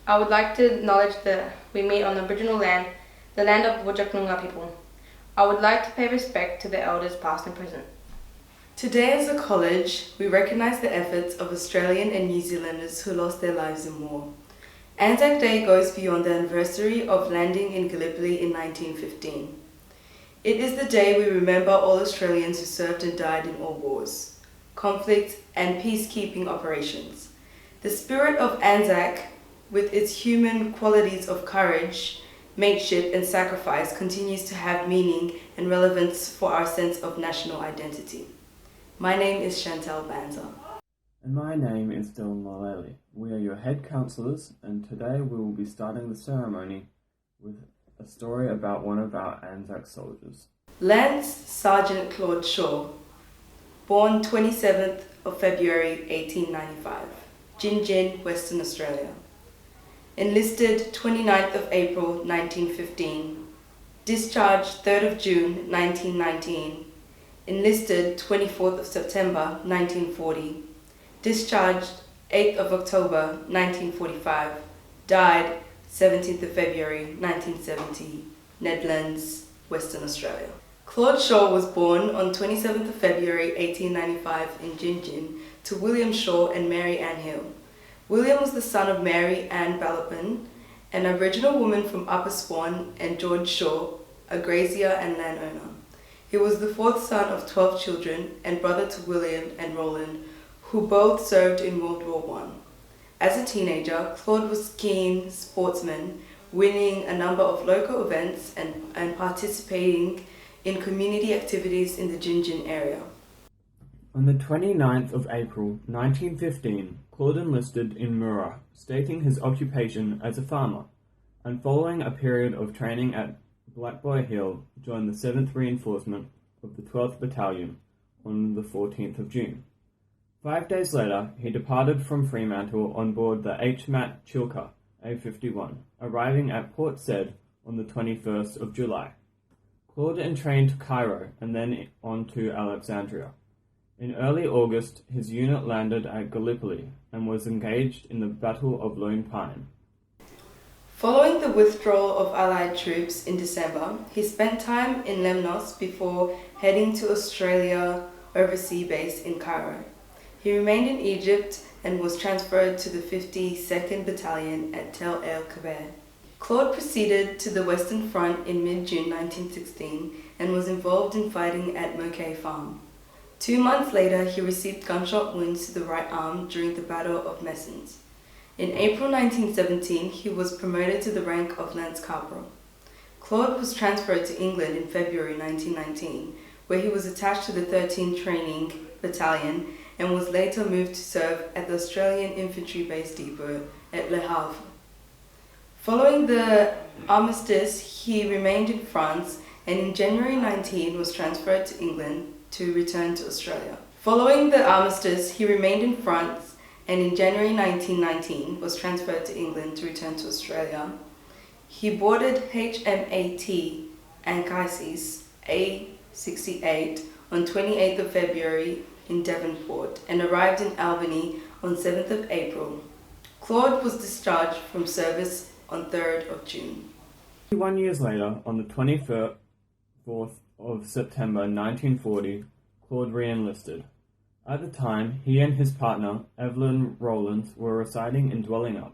I would like to acknowledge that we meet on the Aboriginal land, the land of Whadjuk Noongar people. I would like to pay respect to the elders past and present. Today as a college, we recognise the efforts of Australian and New Zealanders who lost their lives in war. Anzac Day goes beyond the anniversary of landing in Gallipoli in 1915. It is the day we remember all Australians who served and died in all wars, conflicts and peacekeeping operations. The spirit of Anzac, with its human qualities of courage, mateship and sacrifice, continues to have meaning and relevance for our sense of national identity. My name is Chantal Banza. And my name is Dylan Maleli. We are your head counsellors, and today we will be starting the ceremony with a story about one of our Anzac soldiers. Lance Sergeant Claude Shaw, born 27th of February 1895, Gin, Western Australia. Enlisted 29th of April 1915, discharged 3rd of June 1919, enlisted 24th of September 1940, discharged 8th of October 1945, died 17th of February 1970, Nedlands, Western Australia. Claude Shaw was born on 27th of February 1895 in Gin to William Shaw and Mary Ann Hill. William was the son of Mary Ann Ballopin, an Aboriginal woman from Upper Swan, and George Shaw, a grazier and landowner. He was the fourth son of 12 children and brother to William and Roland, who both served in World War I. As a teenager, Claude was a keen sportsman, winning a number of local events and participating in community activities in the Gin area. On the 29th of April 1915, Claude enlisted in Murrah, stating his occupation as a farmer, and following a period of training at Black Boy Hill, joined the 7th Reinforcement of the 12th Battalion on the 14th of June. 5 days later, he departed from Fremantle on board the HMAT Chilka A51, arriving at Port Said on the 21st of July. Claude entrained to Cairo and then on to Alexandria. In early August, his unit landed at Gallipoli and was engaged in the Battle of Lone Pine. Following the withdrawal of Allied troops in December, he spent time in Lemnos before heading to Australia Overseas Base in Cairo. He remained in Egypt and was transferred to the 52nd Battalion at Tel El Kebir. Claude proceeded to the Western Front in mid-June 1916 and was involved in fighting at Mokay Farm. 2 months later, he received gunshot wounds to the right arm during the Battle of Messines. In April 1917, he was promoted to the rank of Lance Corporal. Claude was transferred to England in February 1919, where he was attached to the 13th Training Battalion and was later moved to serve at the Australian Infantry Base Depot at Le Havre. Following the armistice, he remained in France and in January 19 was transferred to England to return to Australia. Following the armistice, he remained in France and in January 1919 was transferred to England to return to Australia. He boarded HMAT Anchises A68 on 28th of February in Devonport and arrived in Albany on 7th of April. Claude was discharged from service on 3rd of June. 1 years later, on the 24th of September 1940, Claude re-enlisted. At the time, he and his partner, Evelyn Rowlands, were residing in Dwellingup,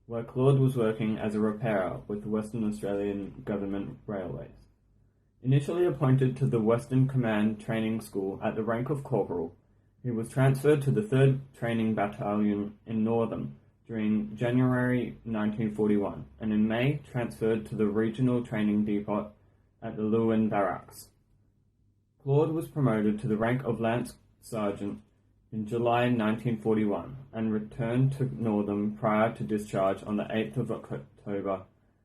where Claude was working as a repairer with the Western Australian Government Railways. Initially appointed to the Western Command Training School at the rank of corporal, he was transferred to the 3rd Training Battalion in Northern during January 1941, and in May transferred to the Regional Training Depot at the Lewin Barracks. Claude was promoted to the rank of Lance Sergeant in July 1941 and returned to Northern prior to discharge on the 8th of October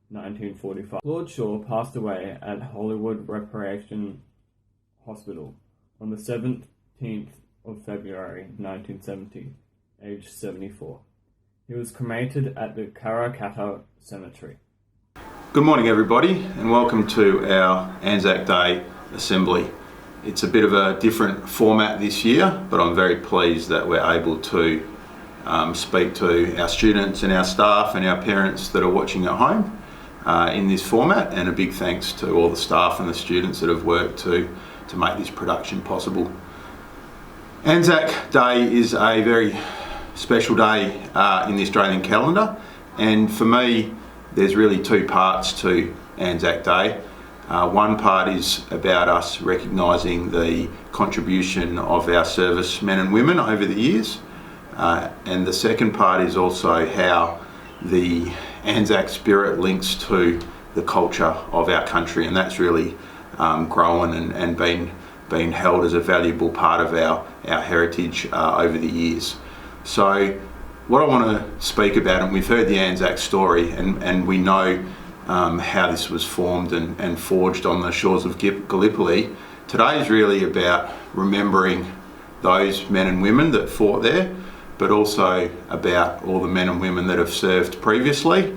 1945. Claude Shaw passed away at Hollywood Recreation Hospital on the 17th of February 1970, aged 74. He was cremated at the Karrakatta Cemetery. Good morning everybody and welcome to our Anzac Day Assembly. It's a bit of a different format this year, but I'm very pleased that we're able to speak to our students and our staff and our parents that are watching at home in this format, and a big thanks to all the staff and the students that have worked to make this production possible. Anzac Day is a very special day in the Australian calendar, and for me there's really two parts to Anzac Day. One part is about us recognising the contribution of our servicemen and women over the years, and the second part is also how the Anzac spirit links to the culture of our country, and that's really grown and been held as a valuable part of our heritage over the years. So what I want to speak about, and we've heard the Anzac story, and we know how this was formed and forged on the shores of Gallipoli. Today is really about remembering those men and women that fought there, but also about all the men and women that have served previously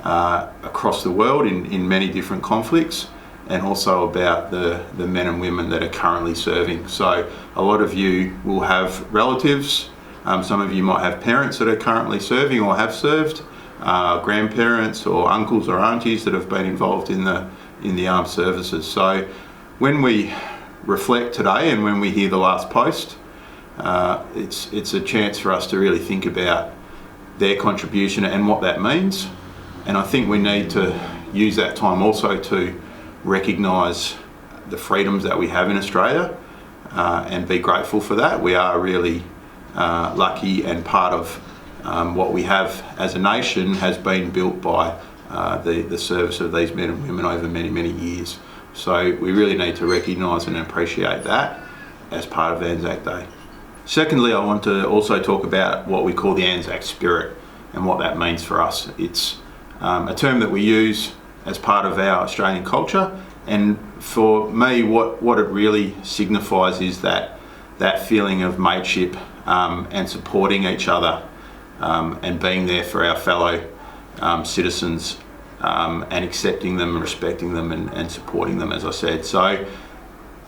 across the world in many different conflicts, and also about the men and women that are currently serving. So a lot of you will have relatives, some of you might have parents that are currently serving or have served, grandparents or uncles or aunties that have been involved in the armed services. So when we reflect today and when we hear the last post, it's a chance for us to really think about their contribution and what that means. And I think we need to use that time also to recognise the freedoms that we have in Australia and be grateful for that. We are really lucky, and part of what we have as a nation has been built by the service of these men and women over many, many years. So we really need to recognise and appreciate that as part of Anzac Day. Secondly, I want to also talk about what we call the Anzac spirit and what that means for us. It's a term that we use as part of our Australian culture, and for me what it really signifies is that feeling of mateship and supporting each other and being there for our fellow citizens and accepting them and respecting them and supporting them, as I said. So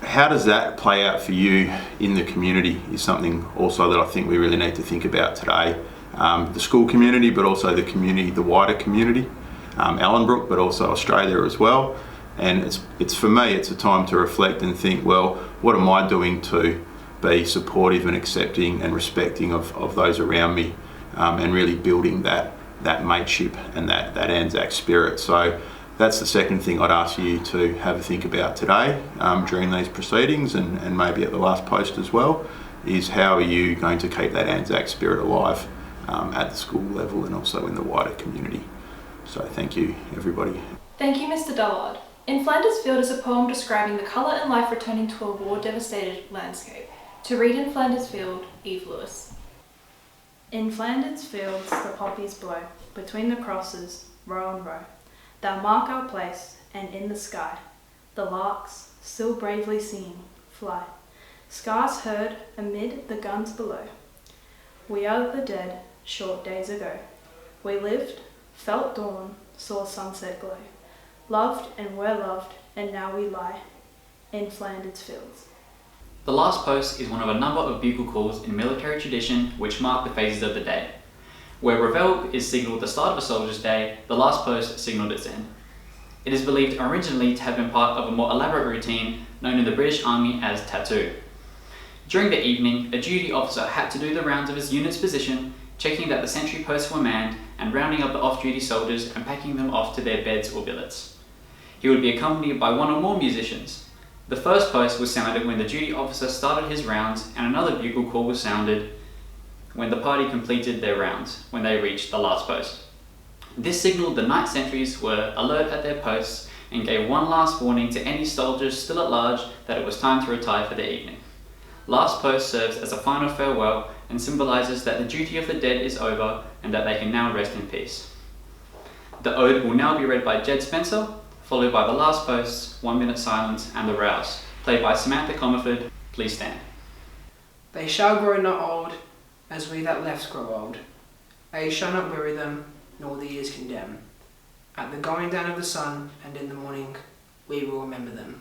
how does that play out for you in the community is something also that I think we really need to think about today. The school community, but also the community, the wider community, Ellenbrook, but also Australia as well. And it's for me, it's a time to reflect and think, well, what am I doing to be supportive and accepting and respecting of those around me, and really building that mateship and that Anzac spirit. So that's the second thing I'd ask you to have a think about today during these proceedings, and maybe at the last post as well, is how are you going to keep that Anzac spirit alive at the school level and also in the wider community. So thank you, everybody. Thank you, Mr. Dullard. In Flanders Field is a poem describing the colour and life returning to a war-devastated landscape. To read in Flanders Field, Eve Lewis. In Flanders fields the poppies blow, between the crosses, row on row. Thou mark our place, and in the sky, the larks, still bravely singing, fly. Scars heard amid the guns below. We are the dead, short days ago. We lived, felt dawn, saw sunset glow. Loved and were loved, and now we lie in Flanders fields. The last post is one of a number of bugle calls in military tradition which mark the phases of the day. Where revel is signalled the start of a soldier's day, the last post signalled its end. It is believed originally to have been part of a more elaborate routine known in the British Army as tattoo. During the evening, a duty officer had to do the rounds of his unit's position, checking that the sentry posts were manned and rounding up the off-duty soldiers and packing them off to their beds or billets. He would be accompanied by one or more musicians. The first post was sounded when the duty officer started his rounds, and another bugle call was sounded when the party completed their rounds, when they reached the last post. This signalled the night sentries were alert at their posts and gave one last warning to any soldiers still at large that it was time to retire for the evening. Last post serves as a final farewell and symbolises that the duty of the dead is over and that they can now rest in peace. The ode will now be read by Jed Spencer, followed by the last post's 1 minute silence and the rouse, played by Samantha Comerford. Please stand. They shall grow not old, as we that left grow old. Age shall not weary them, nor the years condemn. At the going down of the sun, and in the morning, we will remember them.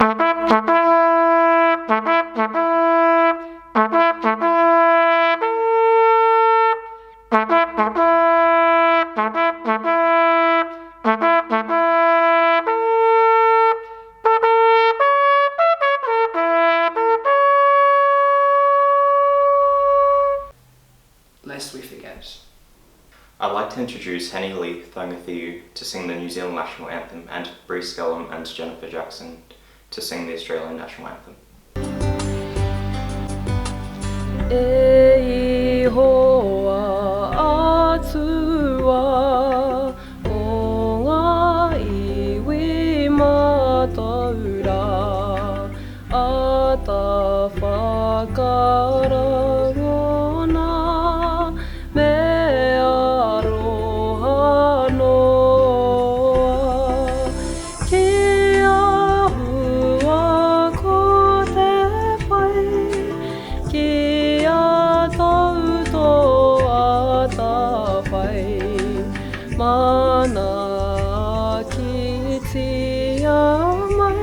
Lest we forget. I'd like to introduce Henny Lee Thongathiu to sing the New Zealand National Anthem and Bruce Gellum and Jennifer Jackson to sing the Australian National Anthem. E hoa atua o ngā iwi mataura a ta whakarangona me aroha noa ki ahua ko te pai ki a tauto a ta pai mana ki tia mai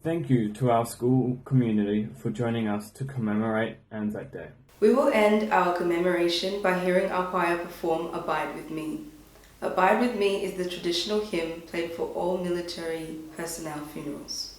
Thank you to our school community for joining us to commemorate Anzac Day. We will end our commemoration by hearing our choir perform Abide With Me. Abide With Me is the traditional hymn played for all military personnel funerals.